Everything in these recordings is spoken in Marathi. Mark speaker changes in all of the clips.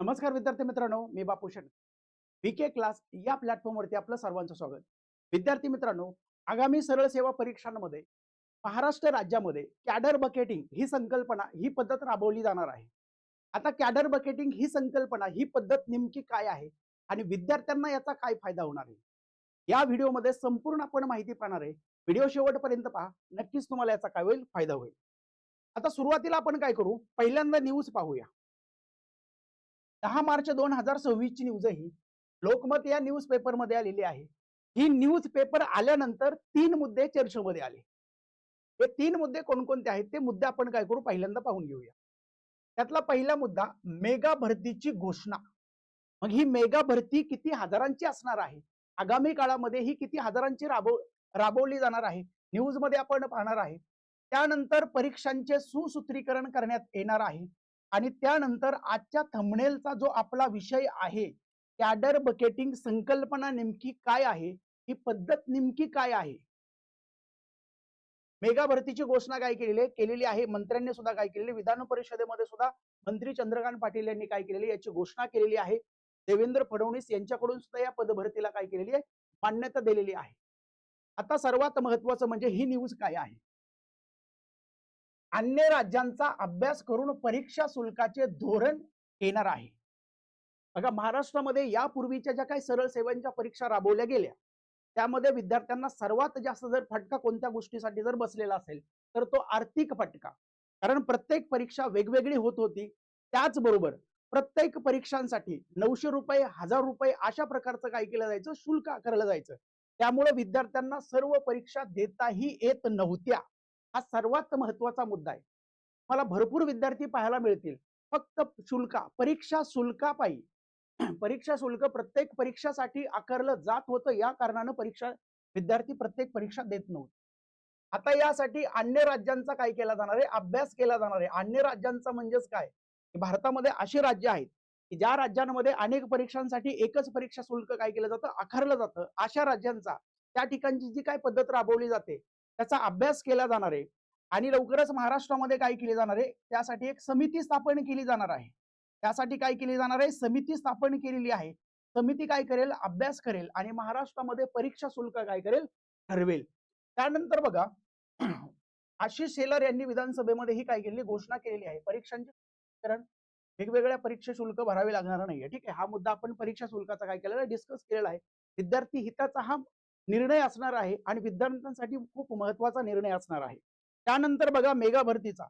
Speaker 1: नमस्कार विद्यार्थी मित्रांनो, मी बापू शेट. बीके क्लास या प्लॅटफॉर्मवरती आपलं सर्वांचं स्वागत. विद्यार्थी मित्रांनो, आगामी सरळ सेवा परीक्षांमध्ये महाराष्ट्र राज्यामध्ये कॅडर बकेटिंग ही संकल्पना, ही पद्धत राबवली जाणार आहे. आता कॅडर बकेटिंग ही संकल्पना, ही पद्धत नेमकी काय आहे आणि विद्यार्थ्यांना याचा काय फायदा होणार आहे, या व्हिडिओमध्ये संपूर्ण आपण माहिती पाहणार आहे. व्हिडिओ शेवटपर्यंत पहा, नक्कीच तुम्हाला याचा काय होईल, फायदा होईल. आता सुरुवातीला आपण काय करू, पहिल्यांदा न्यूज पाहूया. 10 मार्च 2026 ची न्यूज ही लोकमत या न्यूज पेपर मध्ये आलेली आहे. ही न्यूज पेपर आल्यानंतर 3 मुद्दे चर्चेमध्ये आले. हे 3 मुद्दे कोणकोणते आहेत ते मुद्दे आपण काय करू, पहिल्यांदा पाहून घेऊया. त्यातला पहिला मुद्दा, मेगा भरतीची घोषणा. मग ही मेगा भरती किती हजारांची असणार आहे, आगामी काळामध्ये ही किती हजारांची राबवली जाणार आहे, न्यूज मध्ये आपण पाहणार आहे. त्यानंतर परीक्षांचे सुसूत्रीकरण करण्यात येणार आहे आणि त्यानंतर आजच्या थंबनेलचा जो आपला विषय आहे, कॅडर बकेटिंग संकल्पना नेमकी काय आहे, ही पद्धत नेमकी काय आहे. मेगा भरतीची घोषणा काय केलेली आहे, मंत्र्यांनी सुद्धा काय केलेली, विधान परिषदेमध्ये सुद्धा मंत्री चंद्रकांत पाटील यांनी काय केलेली, याची घोषणा केलेली आहे. देवेंद्र फडणवीस यांच्याकडून सुद्धा या पदभरतीला काय केलेली आहे, मान्यता दिलेली आहे. आता सर्वात महत्वाचं म्हणजे ही न्यूज काय आहे. अन्य राज्यांचा अभ्यास करून परीक्षा शुल्काचे धोरण येणार आहे. बघा, महाराष्ट्रामध्ये यापूर्वीच्या ज्या काही सरळ सेवांच्या परीक्षा राबवल्या गेल्या, त्यामध्ये विद्यार्थ्यांना सर्वात जास्त जर फटका कोणत्या गोष्टीसाठी जर बसलेला असेल तर तो आर्थिक फटका. कारण प्रत्येक परीक्षा वेगवेगळी होत होती. त्याचबरोबर प्रत्येक परीक्षांसाठी 900 रुपये, 1000 रुपये अशा प्रकारचं काय केलं जायचं, शुल्क आकारलं जायचं. त्यामुळे विद्यार्थ्यांना सर्व परीक्षा देताही येत नव्हत्या. हा सर्वात महत्वाचा मुद्दा आहे. मला भरपूर विद्यार्थी पाहायला मिळतील फक्त परीक्षा शुल्कापायी परीक्षा शुल्क प्रत्येक परीक्षासाठी आकारलं जात होतं, या कारणानं विद्यार्थी प्रत्येक परीक्षा देत नव्हते. आता यासाठी अन्य राज्यांचा काय केला जाणार आहे, अभ्यास केला जाणार आहे. अन्य राज्यांचा म्हणजेच काय, भारतामध्ये अशी राज्य आहेत की ज्या राज्यांमध्ये अनेक परीक्षांसाठी एकच परीक्षा शुल्क काय केलं जातं, आकारलं जातं. अशा राज्यांचा, त्या ठिकाणची जी काय पद्धत राबवली जाते त्याचा अभ्यास केला जाणार आहे. आणि लवकरच महाराष्ट्रामध्ये काय केली जाणार आहे, त्यासाठी एक समिती स्थापन केली जाणार आहे. त्यासाठी काय केली जाणार आहे, समिती स्थापन केलेली आहे. समिती काय करेल, अभ्यास करेल आणि महाराष्ट्रामध्ये परीक्षा शुल्क काय करेल, ठरवेल. त्यानंतर बघा, आशिष शेलार यांनी विधानसभेमध्ये ही काय केलेली, घोषणा केलेली आहे. परीक्षांचे कारण वेगवेगळ्या परीक्षा शुल्क भरावे लागणार नाहीये. ठीक आहे, हा मुद्दा आपण परीक्षा शुल्काचा काय केलेला, डिस्कस केलेला आहे. विद्यार्थी हिताचा हा निर्णय असणार आहे आणि विद्यार्थ्यांसाठी खूप महत्वाचा निर्णय असणार आहे. त्यानंतर बघा, मेगा भरतीचा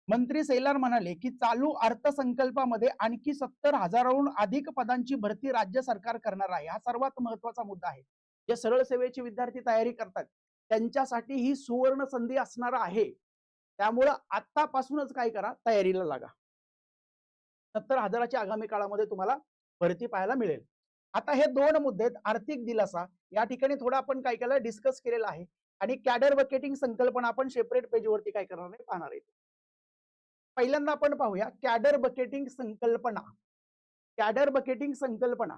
Speaker 1: मंत्री शेलार म्हणाले की चालू अर्थसंकल्पामध्ये आणखी 70,000हून अधिक पदांची भरती राज्य सरकार करणार आहे. हा सर्वात महत्वाचा मुद्दा आहे. जे सरळ सेवेचे विद्यार्थी तयारी करतात त्यांच्यासाठी ही सुवर्ण संधी असणार आहे. त्यामुळे आतापासूनच काय करा, तयारीला लागा. 70,000ची आगामी काळामध्ये तुम्हाला भरती पाहायला मिळेल. आता हे दोन मुद्दे आहेत. आर्थिक दिलासा या ठिकाणी थोडा आपण काय केलं, डिस्कस केलेला आहे. आणि कॅडर बकेटिंग संकल्पना आपण सेपरेट पेजवरती काय करणार आहे, पाहणार आहे. पहिल्यांदा आपण पाहूया कॅडर बकेटिंग संकल्पना. कॅडर बकेटिंग संकल्पना,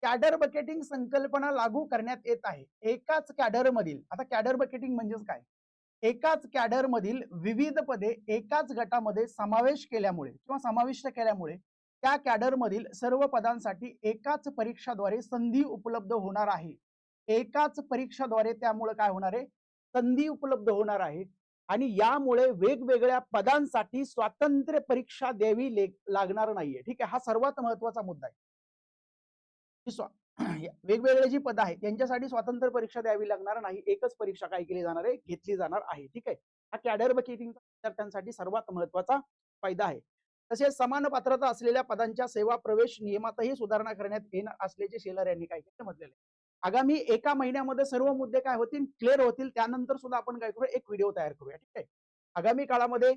Speaker 1: कॅडर बकेटिंग संकल्पना लागू करण्यात येत आहे. एकाच कॅडर मधील, आता कॅडर बकेटिंग म्हणजेच काय, एकाच कॅडर मधील विविध पदे एकाच गटामध्ये समावेश केल्यामुळे किंवा समाविष्ट केल्यामुळे त्या कॅडर मधील सर्व पदांसाठी एकाच परीक्षाद्वारे संधी उपलब्ध होणार आहे. एकाच परीक्षाद्वारे त्यामुळे काय होणार आहे, संधी उपलब्ध होणार आहे. आणि यामुळे वेगवेगळ्या पदांसाठी स्वातंत्र्य परीक्षा द्यावी लागणार नाहीये. ठीक आहे, हा सर्वात महत्वाचा मुद्दा आहे. वेगवेगळे जी पद आहेत त्यांच्यासाठी स्वातंत्र्य परीक्षा द्यावी लागणार नाही, एकच परीक्षा काय केली जाणार आहे, घेतली जाणार आहे. ठीक आहे, हा कॅडर बकेटिंग विद्यार्थ्यांसाठी सर्वात महत्वाचा फायदा आहे. तसेच समान पात्रता असलेल्या पदांच्या सेवा प्रवेश नियमातही सुधारणा करण्यात येणार असल्याचे शेलार यांनी काय केलं, म्हटलेले. आगामी एका महिन्यामध्ये सर्व मुद्दे काय होतील, क्लिअर होतील. त्यानंतर सुद्धा आपण काय करू, एक व्हिडिओ तयार करूया. ठीक आहे, आगामी काळामध्ये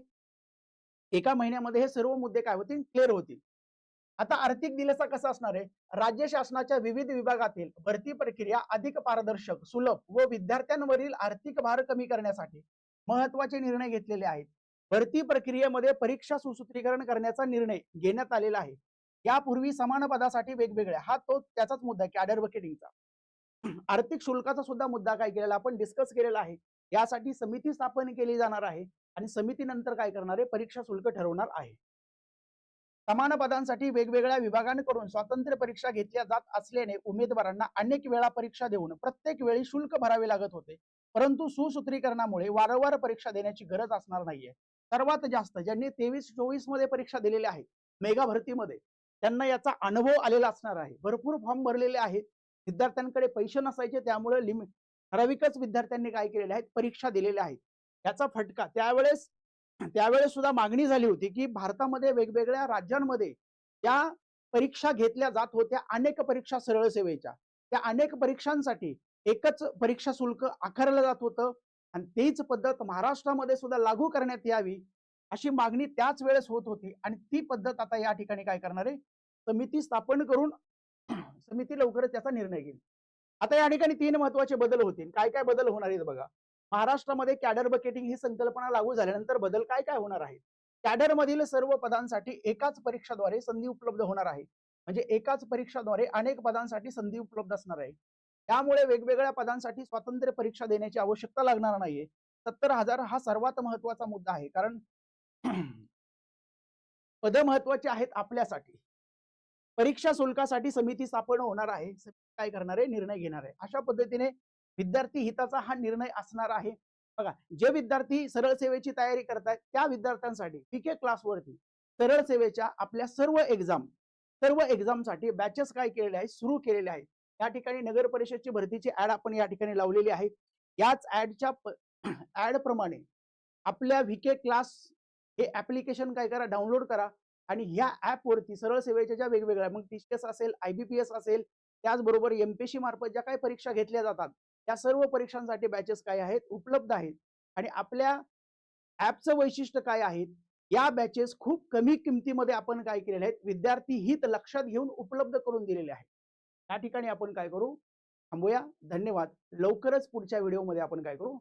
Speaker 1: एका महिन्यामध्ये हे सर्व मुद्दे काय होतील, क्लिअर होतील. आता आर्थिक दिलासा कसा असणार आहे, राज्य शासनाच्या विविध विभागातील भरती प्रक्रिया अधिक पारदर्शक, सुलभ व विद्यार्थ्यांवरील आर्थिक भार कमी करण्यासाठी महत्वाचे निर्णय घेतलेले आहेत. भरती प्रक्रियेमध्ये परीक्षा सुसूत्रीकरण करण्याचा निर्णय घेण्यात आलेला आहे. यापूर्वी समान पदासाठी वेगवेगळ्या, हा तो त्याचाच मुद्दा आहे कॅडर बकेटिंगचा. आर्थिक शुल्काचा सुद्धा मुद्दा काय केलेला, आपण डिस्कस केलेला आहे. यासाठी समिती स्थापन केली जाणार आहे आणि समितीनंतर काय करणार आहे, परीक्षा शुल्क ठरवणार आहे. समान पदांसाठी वेगवेगळ्या विभागांकडून स्वातंत्र्य परीक्षा घेतल्या जात असल्याने उमेदवारांना अनेक वेळा परीक्षा देऊन प्रत्येक वेळी शुल्क भरावे लागत होते. परंतु सुसूत्रीकरणामुळे वारंवार परीक्षा देण्याची गरज असणार नाहीये. सर्वात जास्त ज्यांनी 23-24 मध्ये परीक्षा दिलेल्या आहेत मेगा भरतीमध्ये, त्यांना याचा अनुभव आलेला असणार आहे. भरपूर फॉर्म भरलेले आहेत. विद्यार्थ्यांकडे पैसे नसायचे, त्यामुळे ठराविकच विद्यार्थ्यांनी काय केलेले आहेत, परीक्षा दिलेल्या आहेत. याचा फटका त्यावेळेस त्यावेळेस सुद्धा मागणी झाली होती, की भारतामध्ये वेगवेगळ्या राज्यांमध्ये त्या परीक्षा घेतल्या जात होत्या, अनेक परीक्षा सरळ सेवेच्या. त्या अनेक परीक्षांसाठी एकच परीक्षा शुल्क आकारलं जात होतं आणि तीच पद्धत महाराष्ट्रामध्ये सुद्धा लागू करण्यात यावी, अशी मागणी त्याच वेळेस होत होती आणि ती पद्धत आता या ठिकाणी काय करणार आहे, समिती स्थापन करून समिती लवकरच त्याचा निर्णय घेईल. आता या ठिकाणी 3 महत्त्वाचे बदल होतील. काय-काय बदल होणार आहेत बघा. महाराष्ट्रामध्ये कॅडर बकेटिंग ही संकल्पना लागू झाल्यानंतर बदल काय-काय होणार आहे? कॅडरमधील सर्व पदांसाठी एकाच परीक्षाद्वारे संधी उपलब्ध होणार आहे. म्हणजे एकाच परीक्षाद्वारे अनेक पदांसाठी संधी उपलब्ध असणार आहे. त्यामुळे वेगवेगळ्या पदांसाठी स्वतंत्र परीक्षा देण्याची आवश्यकता लागणार नाहीये. 70,000 हा सर्वात महत्त्वाचा मुद्दा आहे. कारण पदं महत्त्वाची आहेत आपल्यासाठी. परीक्षा शुल्कासाठी समिती स्थापन होणार आहे. समिती काय करणार आहे, निर्णय घेणार आहे. अशा पद्धतीने विद्यार्थी हिताचा हा निर्णय असणार आहे. बघा, जे विद्यार्थी सरळ सेवेची तयारी करतायत त्या विद्यार्थ्यांसाठी पीके क्लासवरती सरळ सेवेच्या आपल्या सर्व एक्झामसाठी बॅचेस काय केलेले आहेत, सुरू केलेले आहेत. या ठिकाणी नगर परिषदची भरतीची ऍड आपण या ठिकाणी लावलेली आहे. याच ऍडच्या ऍड प्रमाणे आपल्या व्हीके क्लास हे ऍप्लिकेशन काय करा, डाउनलोड करा आणि ह्या ऍपवरती सरळ सेवेच्या ज्या वेगवेगळ्या, मग टीसीएस असेल, आयबीपीएस असेल, त्याचबरोबर एमपीएससी मार्फत ज्या काही परीक्षा घेतल्या जातात त्या सर्व परीक्षांसाठी बॅचेस काय आहेत, उपलब्ध आहेत. आणि आपल्या ऍपचं वैशिष्ट्य काय आहे, या बॅचेस खूप कमी किमतीमध्ये आपण काय केलेले आहेत, विद्यार्थी हित लक्षात घेऊन उपलब्ध करून दिलेले आहेत. त्या ठिकाणी आपण काय करू, थांबूया. धन्यवाद. लवकरच पुढच्या व्हिडिओमध्ये आपण काय करू,